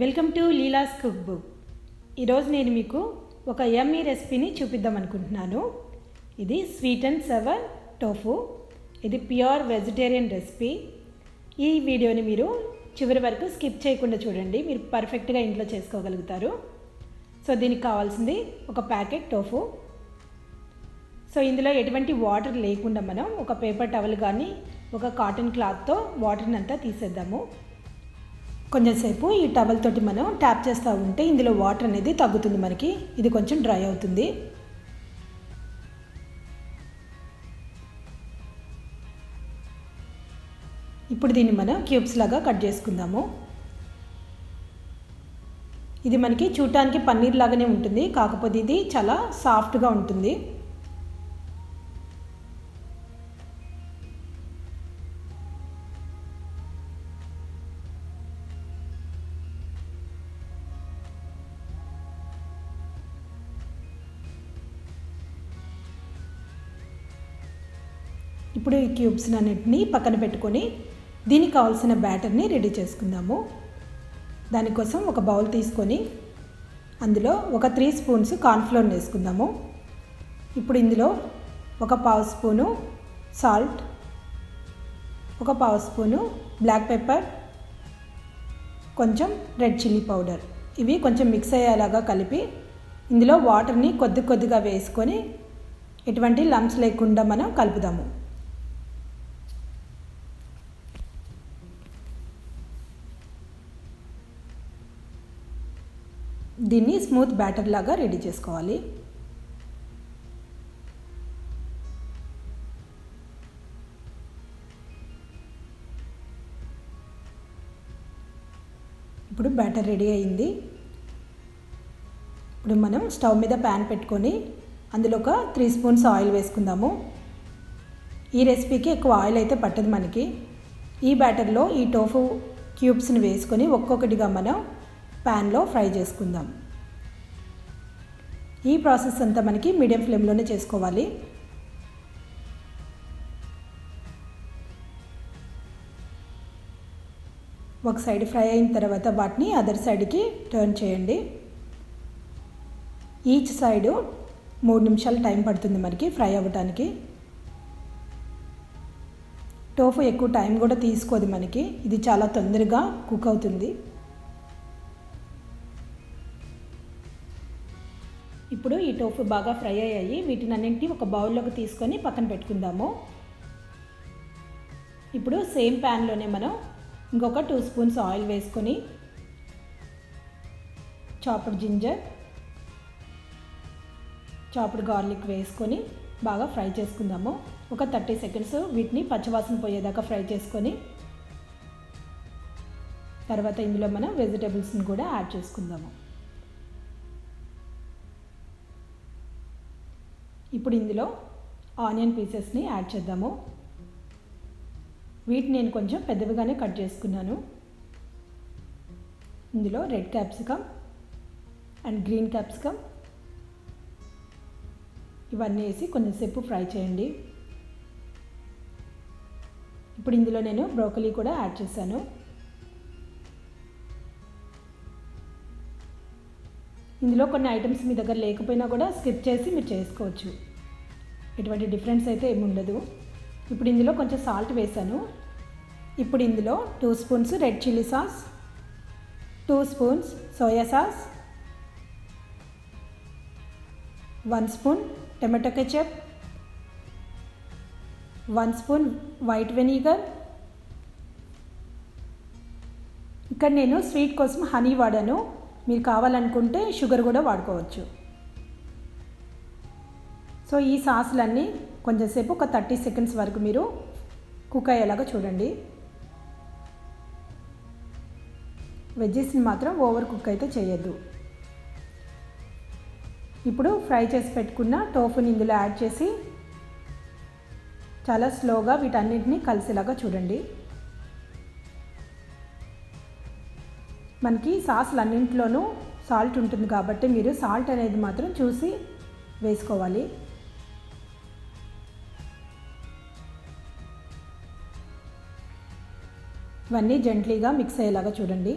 Welcome to Leela's cook book. ఈరోజు నేను మీకు ఒక యమ్మీ రెసిపీని చూపిద్దాం అనుకుంటున్నాను. ఇది స్వీట్ అండ్ సవర్ టోఫు. ఇది ప్యూర్ వెజిటేరియన్ రెసిపీ. ఈ వీడియోని మీరు చివరి వరకు స్కిప్ చేయకుండా చూడండి, మీరు పర్ఫెక్ట్గా ఇంట్లో చేసుకోగలుగుతారు. సో దీనికి కావాల్సింది ఒక ప్యాకెట్ టోఫు. సో ఇందులో ఎటువంటి వాటర్ లేకుండా మనం ఒక పేపర్ టవల్ కానీ ఒక కాటన్ క్లాత్తో వాటర్ని అంతా తీసేద్దాము. కొంచెంసేపు ఈ టవల్ తోటి మనం ట్యాప్ చేస్తూ ఉంటే ఇందులో వాటర్ అనేది తగ్గుతుంది, మనకి ఇది కొంచెం డ్రై అవుతుంది. ఇప్పుడు దీన్ని మనం క్యూబ్స్ లాగా కట్ చేసుకుందాము. ఇది మనకి చూడటానికి పన్నీర్ లాగానే ఉంటుంది, కాకపోతే ఇది చాలా సాఫ్ట్గా ఉంటుంది. ఇప్పుడు ఈ క్యూబ్స్ అన్నిటిని పక్కన పెట్టుకొని దీనికి కావాల్సిన బ్యాటర్ని రెడీ చేసుకుందాము. దానికోసం ఒక బౌల్ తీసుకొని అందులో ఒక 3 స్పూన్స్ కార్న్ఫ్లోర్ వేసుకుందాము. ఇప్పుడు ఇందులో ఒక 1/2 స్పూను సాల్ట్, ఒక 1/2 స్పూను బ్లాక్ పెప్పర్, కొంచెం రెడ్ చిల్లీ పౌడర్, ఇవి కొంచెం మిక్స్ అయ్యేలాగా కలిపి ఇందులో వాటర్ని కొద్దిగా వేసుకొని ఎటువంటి లంప్స్ లేకుండా మనం కలుపుదాము. దీన్ని స్మూత్ బ్యాటర్ లాగా రెడీ చేసుకోవాలి. ఇప్పుడు బ్యాటర్ రెడీ అయింది. ఇప్పుడు మనం స్టవ్ మీద ప్యాన్ పెట్టుకొని అందులో ఒక 3 స్పూన్స్ ఆయిల్ వేసుకుందాము. ఈ రెసిపీకి ఎక్కువ ఆయిల్ అయితే పట్టదు మనకి. ఈ బ్యాటర్లో ఈ టోఫు క్యూబ్స్ని వేసుకొని ఒక్కొక్కటిగా మనం ప్యాన్లో ఫ్రై చేసుకుందాం. ఈ ప్రాసెస్ అంతా మనకి మీడియం ఫ్లేమ్లోనే చేసుకోవాలి. ఒక సైడ్ ఫ్రై అయిన తర్వాత వాటిని అదర్ సైడ్కి టర్న్ చేయండి. ఈచ్ సైడు 3 నిమిషాలు టైం పడుతుంది మనకి ఫ్రై అవ్వటానికి. టోఫు ఎక్కువ టైం కూడా తీసుకోదు మనకి, ఇది చాలా తొందరగా కుక్ అవుతుంది. ఇప్పుడు ఈ టోఫు బాగా ఫ్రై అయ్యాయి. వీటిని అన్నింటినీ ఒక బౌల్లోకి తీసుకొని పక్కన పెట్టుకుందాము. ఇప్పుడు సేమ్ ప్యాన్లోనే మనం ఇంకొక 2 స్పూన్స్ ఆయిల్ వేసుకొని చాప్డ్ జింజర్, చాప్డ్ గార్లిక్ వేసుకొని బాగా ఫ్రై చేసుకుందాము. ఒక 30 సెకండ్స్ వీటిని పచ్చివాసన పోయేదాకా ఫ్రై చేసుకొని తర్వాత ఇందులో మనం వెజిటేబుల్స్ని కూడా యాడ్ చేసుకుందాము. ఇప్పుడు ఇందులో ఆనియన్ పీసెస్ని యాడ్ చేద్దాము. వీటిని నేను కొంచెం పెద్దవిగానే కట్ చేసుకున్నాను. ఇందులో red capsicum and green capsicum ఇవన్నీ వేసి కొంచెంసేపు ఫ్రై చేయండి. ఇప్పుడు ఇందులో నేను బ్రోకలీ కూడా యాడ్ చేశాను. ఇందులో కొన్ని ఐటమ్స్ మీ దగ్గర లేకపోయినా కూడా స్కిప్ చేసి మీరు చేసుకోవచ్చు, ఎటువంటి డిఫరెన్స్ అయితే ఏమి ఉండదు. ఇప్పుడు ఇందులో కొంచెం సాల్ట్ వేసాను. ఇప్పుడు ఇందులో 2 spoons red chilli sauce, 2 spoons soya sauce, 1 spoon tomato ketchup, 1 spoon white vinegar. ఇక్కడ నేను స్వీట్ కోసం హనీ వాడాను, మీరు కావాలనుకుంటే షుగర్ కూడా వాడుకోవచ్చు. సో ఈ సాసులన్నీ కొంచెంసేపు ఒక 30 సెకండ్స్ వరకు మీరు కుక్ అయ్యేలాగా చూడండి. వెజ్జెస్ని మాత్రం ఓవర్ కుక్ అయితే చేయొద్దు. ఇప్పుడు ఫ్రై చేసి పెట్టుకున్న టోఫుని ఇందులో యాడ్ చేసి చాలా స్లోగా వీటన్నిటిని కలిసేలాగా చూడండి. మనకి సాసులు అన్నింటిలోనూ సాల్ట్ ఉంటుంది కాబట్టి మీరు సాల్ట్ అనేది మాత్రం చూసి వేసుకోవాలి. ఇవన్నీ జెంట్లీగా మిక్స్ అయ్యేలాగా చూడండి.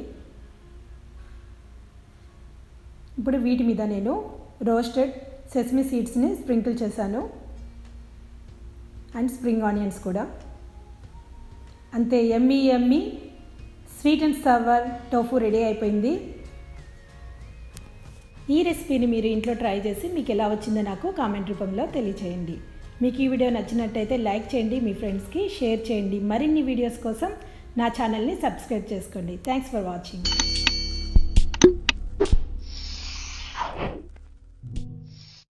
ఇప్పుడు వీటి మీద నేను రోస్టెడ్ సెసమీ సీడ్స్ని స్ప్రింకిల్ చేశాను అండ్ స్ప్రింగ్ ఆనియన్స్ కూడా. అంతే, యమ్మీ యమ్మీ స్వీట్ అండ్ సవర్ టోఫు రెడీ అయిపోయింది. ఈ రెసిపీని మీరు ఇంట్లో ట్రై చేసి మీకు ఎలా వచ్చిందో నాకు కామెంట్ రూపంలో తెలియచేయండి. మీకు ఈ వీడియో నచ్చినట్టయితే లైక్ చేయండి, మీ ఫ్రెండ్స్కి షేర్ చేయండి. మరిన్ని వీడియోస్ కోసం నా ఛానల్ని సబ్స్క్రైబ్ చేసుకోండి. Thanks for watching.